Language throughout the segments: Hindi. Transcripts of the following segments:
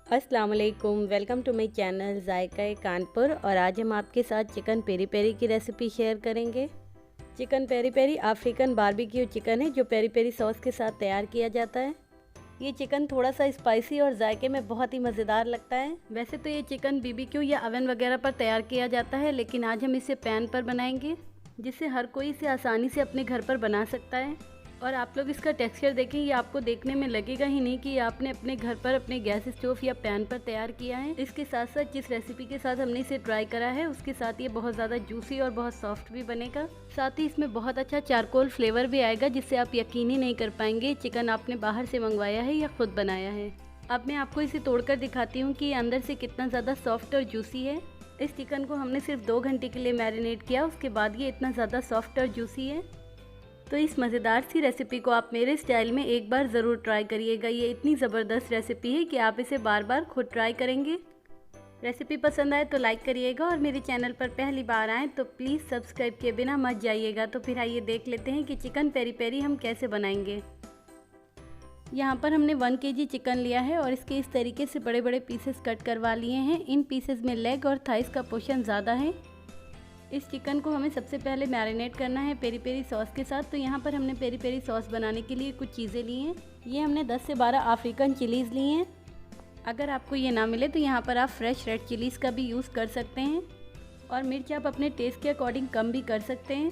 अस्सलाम वालेकुम, welcome to my channel Zaika Kanpur. और आज हम आपके साथ चिकन पेरी पेरी की रेसिपी शेयर करेंगे। Chicken peri peri African barbecue chicken है जो पेरी पेरी सॉस के साथ तैयार किया जाता है। ये चिकन थोड़ा सा स्पाइसी और जायके में बहुत ही मज़ेदार लगता है। वैसे तो ये चिकन बीबीक्यू या अवन वगैरह पर तैयार किया जाता है, लेकिन आज हम इसे पैन पर बनाएंगे जिससे हर कोई इसे आसानी से अपने घर पर बना सकता है। और आप लोग इसका टेक्सचर देखें, ये आपको देखने में लगेगा ही नहीं कि ये आपने अपने घर पर अपने गैस स्टोव या पैन पर तैयार किया है। इसके साथ साथ जिस रेसिपी के साथ हमने इसे ट्राई करा है उसके साथ ये बहुत ज़्यादा जूसी और बहुत सॉफ्ट भी बनेगा। साथ ही इसमें बहुत अच्छा चारकोल फ्लेवर भी आएगा जिससे आप यकीन ही नहीं कर पाएंगे चिकन आपने बाहर से मंगवाया है या खुद बनाया है। अब मैं आपको इसे तोड़कर दिखाती हूँ कि ये अंदर से कितना ज़्यादा सॉफ्ट और जूसी है। इस चिकन को हमने सिर्फ 2 घंटे के लिए मैरिनेट किया, उसके बाद ये इतना ज़्यादा सॉफ्ट और जूसी है। तो इस मज़ेदार सी रेसिपी को आप मेरे स्टाइल में एक बार ज़रूर ट्राई करिएगा। ये इतनी ज़बरदस्त रेसिपी है कि आप इसे बार बार खुद ट्राई करेंगे। रेसिपी पसंद आए तो लाइक करिएगा और मेरे चैनल पर पहली बार आएँ तो प्लीज़ सब्सक्राइब किए बिना मत जाइएगा। तो फिर आइए देख लेते हैं कि चिकन पेरी पेरी हम कैसे बनाएंगे। यहाँ पर हमने 1 केजी चिकन लिया है और इसके इस तरीके से बड़े बड़े पीसेस कट करवा लिए हैं। इन पीसेस में लेग और थाइस का पोर्शन ज़्यादा है। इस चिकन को हमें सबसे पहले मैरिनेट करना है पेरी पेरी सॉस के साथ। तो यहाँ पर हमने पेरी पेरी सॉस बनाने के लिए कुछ चीज़ें ली हैं। ये हमने 10 से 12 अफ्रीकन चिलीज़ ली हैं। अगर आपको ये ना मिले तो यहाँ पर आप फ्रेश रेड चिलीज़ का भी यूज़ कर सकते हैं और मिर्च आप अपने टेस्ट के अकॉर्डिंग कम भी कर सकते हैं।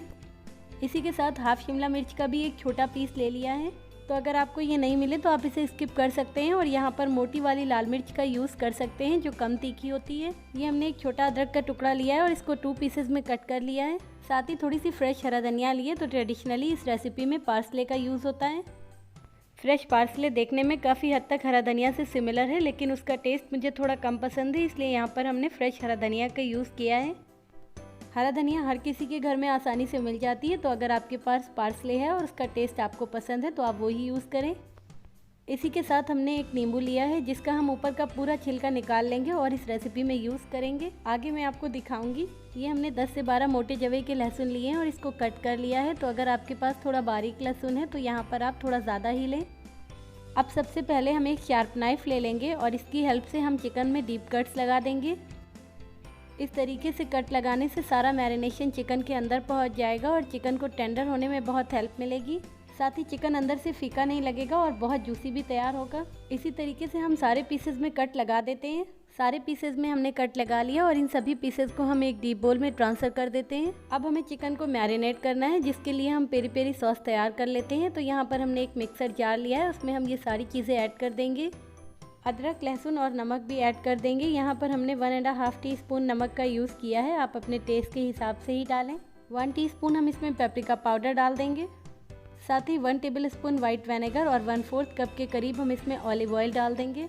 इसी के साथ हाफ शिमला मिर्च का भी एक छोटा पीस ले लिया है। तो अगर आपको ये नहीं मिले तो आप इसे स्किप कर सकते हैं और यहाँ पर मोटी वाली लाल मिर्च का यूज़ कर सकते हैं जो कम तीखी होती है। ये हमने एक छोटा अदरक का टुकड़ा लिया है और इसको 2 पीसेस में कट कर लिया है। साथ ही थोड़ी सी फ्रेश हरा धनिया लिए। तो ट्रेडिशनली इस रेसिपी में पार्सले का यूज़ होता है। फ्रेश पार्सले देखने में काफ़ी हद तक हरा धनिया से सिमिलर है, लेकिन उसका टेस्ट मुझे थोड़ा कम पसंद है, इसलिए यहाँ पर हमने फ्रेश हरा धनिया का यूज़ किया है। हरा धनिया हर किसी के घर में आसानी से मिल जाती है, तो अगर आपके पास पार्सले है और उसका टेस्ट आपको पसंद है तो आप वही यूज़ करें। इसी के साथ हमने एक नींबू लिया है जिसका हम ऊपर का पूरा छिलका निकाल लेंगे और इस रेसिपी में यूज़ करेंगे। आगे मैं आपको दिखाऊंगी। ये हमने 10 से 12 मोटे जवे के लहसुन लिए हैं और इसको कट कर लिया है। तो अगर आपके पास थोड़ा बारीक लहसुन है तो यहाँ पर आप थोड़ा ज़्यादा ही लें। अब सबसे पहले हम एक शार्प नाइफ़ ले लेंगे और इसकी हेल्प से हम चिकन में डीप कट्स लगा देंगे। इस तरीके से कट लगाने से सारा मैरिनेशन चिकन के अंदर पहुंच जाएगा और चिकन को टेंडर होने में बहुत हेल्प मिलेगी। साथ ही चिकन अंदर से फीका नहीं लगेगा और बहुत जूसी भी तैयार होगा। इसी तरीके से हम सारे पीसेस में कट लगा देते हैं। सारे पीसेस में हमने कट लगा लिया और इन सभी पीसेस को हम एक डीप बोल में ट्रांसफ़र कर देते हैं। अब हमें चिकन को मैरिनेट करना है, जिसके लिए हम पेरी पेरी सॉस तैयार कर लेते हैं। तो यहाँ पर हमने एक मिक्सर जार लिया है, उसमें हम ये सारी चीज़ें ऐड कर देंगे। अदरक, लहसुन और नमक भी ऐड कर देंगे। यहाँ पर हमने 1.5 टीस्पून नमक का यूज़ किया है, आप अपने टेस्ट के हिसाब से ही डालें। 1 टीस्पून हम इसमें पेपरिका पाउडर डाल देंगे। साथ ही 1 टेबलस्पून वाइट विनेगर और 1/4 कप के करीब हम इसमें ऑलिव ऑयल डाल देंगे।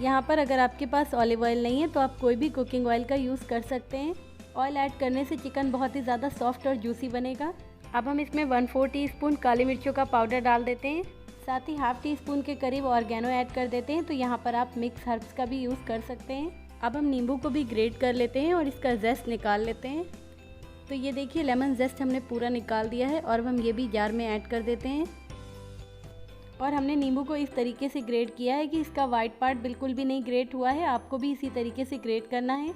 यहाँ पर अगर आपके पास ऑलिव ऑयल नहीं है तो आप कोई भी कुकिंग ऑयल का यूज़ कर सकते हैं। ऑयल ऐड करने से चिकन बहुत ही ज़्यादा सॉफ्ट और जूसी बनेगा। अब हम इसमें 1/4 टीस्पून काली मिर्चों का पाउडर डाल देते हैं। साथ ही हाफ टीस्पून के करीब ऑर्गेनो ऐड कर देते हैं। तो यहाँ पर आप मिक्स हर्ब्स का भी यूज़ कर सकते हैं। अब हम नींबू को भी ग्रेट कर लेते हैं और इसका जेस्ट निकाल लेते हैं। तो ये देखिए लेमन जेस्ट हमने पूरा निकाल दिया है और हम ये भी जार में ऐड कर देते हैं। और हमने नींबू को इस तरीके से ग्रेट किया है कि इसका वाइट पार्ट बिल्कुल भी नहीं ग्रेट हुआ है। आपको भी इसी तरीके से ग्रेट करना है,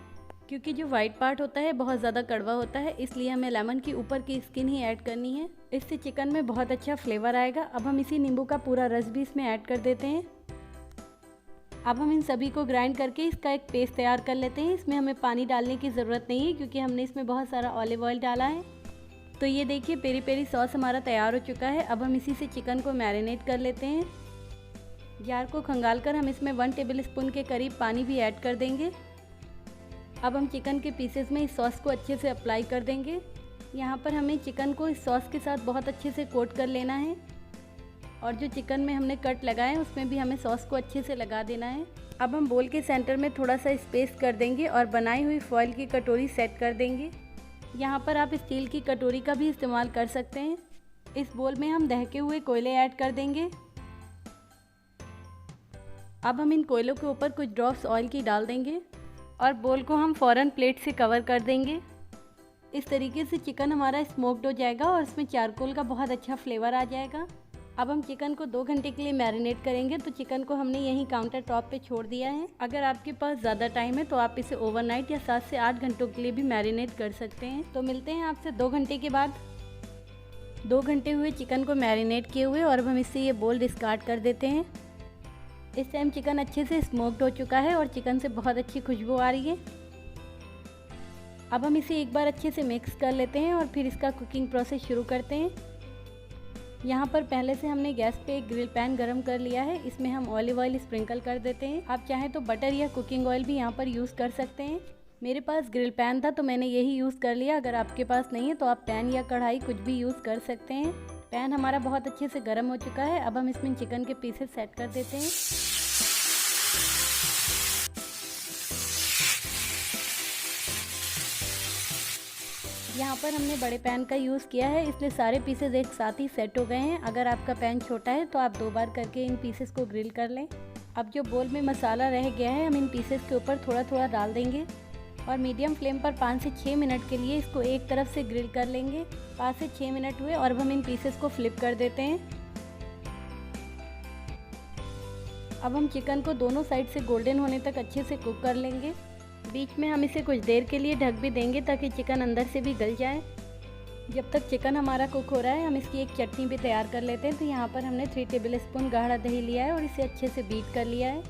क्योंकि जो वाइट पार्ट होता है बहुत ज़्यादा कड़वा होता है, इसलिए हमें लेमन की ऊपर की स्किन ही ऐड करनी है। इससे चिकन में बहुत अच्छा फ्लेवर आएगा। अब हम इसी नींबू का पूरा रस भी इसमें ऐड कर देते हैं। अब हम इन सभी को ग्राइंड करके इसका एक पेस्ट तैयार कर लेते हैं। इसमें हमें पानी डालने की ज़रूरत नहीं है क्योंकि हमने इसमें बहुत सारा ऑलिव ऑयल डाला है। तो ये देखिए पेरी पेरी सॉस हमारा तैयार हो चुका है। अब हम इसी से चिकन को मैरिनेट कर लेते हैं। जार को खंगाल कर हम इसमें 1 टेबलस्पून के करीब पानी भी ऐड कर देंगे। अब हम चिकन के पीसेस में इस सॉस को अच्छे से अप्लाई कर देंगे। यहाँ पर हमें चिकन को इस सॉस के साथ बहुत अच्छे से कोट कर लेना है और जो चिकन में हमने कट लगाए हैं उसमें भी हमें सॉस को अच्छे से लगा देना है। अब हम बोल के सेंटर में थोड़ा सा स्पेस कर देंगे और बनाई हुई फॉइल की कटोरी सेट कर देंगे। यहाँ पर आप स्टील की कटोरी का भी इस्तेमाल कर सकते हैं। इस बोल में हम दहके हुए कोयले ऐड कर देंगे। अब हम इन कोयलों के ऊपर कुछ ड्रॉप्स ऑयल की डाल देंगे और बोल को हम फ़ौरन प्लेट से कवर कर देंगे। इस तरीके से चिकन हमारा स्मोक्ड हो जाएगा और इसमें चारकोल का बहुत अच्छा फ्लेवर आ जाएगा। अब हम चिकन को 2 घंटे के लिए मैरिनेट करेंगे। तो चिकन को हमने यहीं काउंटर टॉप पे छोड़ दिया है। अगर आपके पास ज़्यादा टाइम है तो आप इसे ओवरनाइट या 7 से 8 घंटों के लिए भी मैरिनेट कर सकते हैं। तो मिलते हैं आपसे 2 घंटे के बाद। 2 घंटे हुए चिकन को मैरिनेट किए हुए, और अब हम इससे ये बोल डिस्कार्ड कर देते हैं। इस टाइम चिकन अच्छे से स्मोक्ड हो चुका है और चिकन से बहुत अच्छी खुशबू आ रही है। अब हम इसे एक बार अच्छे से मिक्स कर लेते हैं और फिर इसका कुकिंग प्रोसेस शुरू करते हैं। यहाँ पर पहले से हमने गैस पे एक ग्रिल पैन गरम कर लिया है। इसमें हम ऑलिव ऑयल स्प्रिंकल कर देते हैं। आप चाहें तो बटर या कुकिंग ऑयल भी यहाँ पर यूज़ कर सकते हैं। मेरे पास ग्रिल पैन था तो मैंने यही यूज़ कर लिया। अगर आपके पास नहीं है तो आप पैन या कढ़ाई कुछ भी यूज़ कर सकते हैं। पैन हमारा बहुत अच्छे से गर्म हो चुका है। अब हम इसमें चिकन के पीसेस सेट कर देते हैं। यहाँ पर हमने बड़े पैन का यूज़ किया है, इसलिए सारे पीसेस एक साथ ही सेट हो गए हैं। अगर आपका पैन छोटा है तो आप 2 बार करके इन पीसेस को ग्रिल कर लें। अब जो बोल में मसाला रह गया है हम इन पीसेस के ऊपर थोड़ा थोड़ा डाल देंगे और मीडियम फ्लेम पर 5 से 6 मिनट के लिए इसको एक तरफ से ग्रिल कर लेंगे। 5 से 6 मिनट हुए और अब हम इन पीसेस को फ्लिप कर देते हैं। अब हम चिकन को दोनों साइड से गोल्डन होने तक अच्छे से कुक कर लेंगे। बीच में हम इसे कुछ देर के लिए ढक भी देंगे ताकि चिकन अंदर से भी गल जाए। जब तक चिकन हमारा कुक हो रहा है हम इसकी एक चटनी भी तैयार कर लेते हैं। तो यहाँ पर हमने 3 टेबल स्पून गाढ़ा दही लिया है और इसे अच्छे से बीट कर लिया है।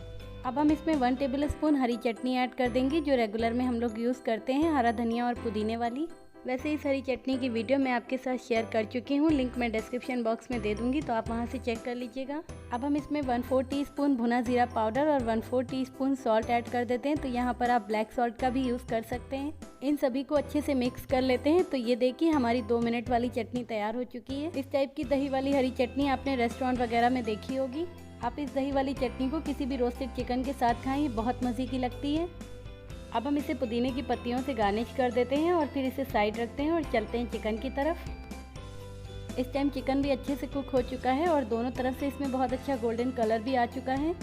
अब हम इसमें 1 टेबल स्पून हरी चटनी ऐड कर देंगे, जो रेगुलर में हम लोग यूज़ करते हैं, हरा धनिया और पुदीने वाली। वैसे इस हरी चटनी की वीडियो मैं आपके साथ शेयर कर चुकी हूँ, लिंक मैं डिस्क्रिप्शन बॉक्स में दे दूँगी, तो आप वहाँ से चेक कर लीजिएगा। अब हम इसमें 1/4 टीस्पून भुना जीरा पाउडर और 1/4 टीस्पून सॉल्ट ऐड कर देते हैं। तो यहाँ पर आप ब्लैक सॉल्ट का भी यूज़ कर सकते हैं। इन सभी को अच्छे से मिक्स कर लेते हैं। तो ये देखिए हमारी 2 मिनट वाली चटनी तैयार हो चुकी है। इस टाइप की दही वाली हरी चटनी आपने रेस्टोरेंट वगैरह में देखी होगी। आप इस दही वाली चटनी को किसी भी रोस्टेड चिकन के साथ खाएं, ये बहुत मज़े की लगती है। अब हम इसे पुदीने की पत्तियों से गार्निश कर देते हैं और फिर इसे साइड रखते हैं और चलते हैं चिकन की तरफ। इस टाइम चिकन भी अच्छे से कुक हो चुका है और दोनों तरफ से इसमें बहुत अच्छा गोल्डन कलर भी आ चुका है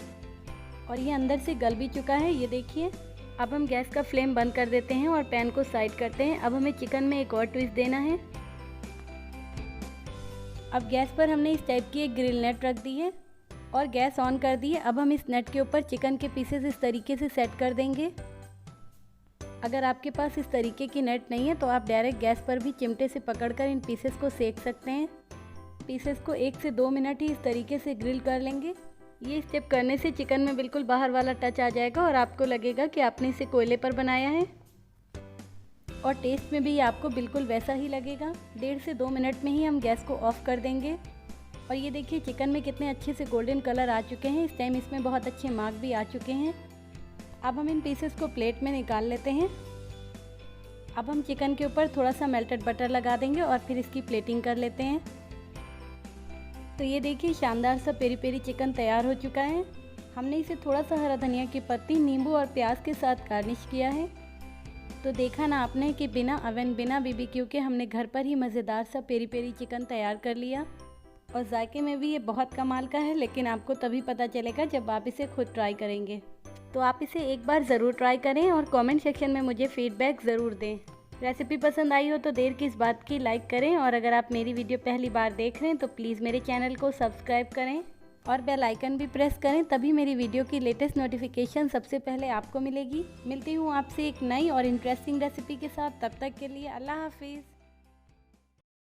और ये अंदर से गल भी चुका है, ये देखिए। अब हम गैस का फ्लेम बंद कर देते हैं और पैन को साइड करते हैं। अब हमें चिकन में एक और ट्विस्ट देना है। अब गैस पर हमने इस टाइप की एक ग्रिल नेट रख दी है और गैस ऑन कर दी है। अब हम इस नेट के ऊपर चिकन के पीसेस इस तरीके से सेट कर देंगे। अगर आपके पास इस तरीके की नेट नहीं है तो आप डायरेक्ट गैस पर भी चिमटे से पकड़कर इन पीसेस को सेक सकते हैं। पीसेस को 1 से 2 मिनट ही इस तरीके से ग्रिल कर लेंगे। ये स्टेप करने से चिकन में बिल्कुल बाहर वाला टच आ जाएगा और आपको लगेगा कि आपने इसे कोयले पर बनाया है और टेस्ट में भी आपको बिल्कुल वैसा ही लगेगा। 1.5 से 2 मिनट में ही हम गैस को ऑफ कर देंगे। और ये देखिए चिकन में कितने अच्छे से गोल्डन कलर आ चुके हैं। इस टाइम इसमें बहुत अच्छे मार्क भी आ चुके हैं। अब हम इन पीसेस को प्लेट में निकाल लेते हैं। अब हम चिकन के ऊपर थोड़ा सा मेल्टेड बटर लगा देंगे और फिर इसकी प्लेटिंग कर लेते हैं। तो ये देखिए शानदार सा पेरी पेरी चिकन तैयार हो चुका है। हमने इसे थोड़ा सा हरा धनिया की पत्ती, नींबू और प्याज के साथ गार्निश किया है। तो देखा ना आपने कि बिना अवन, बिना BBQ के हमने घर पर ही मज़ेदार सा पेरी पेरी चिकन तैयार कर लिया। और जायके में भी ये बहुत कमाल का है, लेकिन आपको तभी पता चलेगा जब आप इसे खुद ट्राई करेंगे। तो आप इसे एक बार ज़रूर ट्राई करें और कमेंट सेक्शन में मुझे फीडबैक ज़रूर दें। रेसिपी पसंद आई हो तो देर किस बात की, लाइक करें। और अगर आप मेरी वीडियो पहली बार देख रहे हैं तो प्लीज़ मेरे चैनल को सब्सक्राइब करें और बेल आइकन भी प्रेस करें, तभी मेरी वीडियो की लेटेस्ट नोटिफिकेशन सबसे पहले आपको मिलेगी। मिलती हूँ आपसे एक नई और इंटरेस्टिंग रेसिपी के साथ। तब तक के लिए अल्लाह हाफिज़।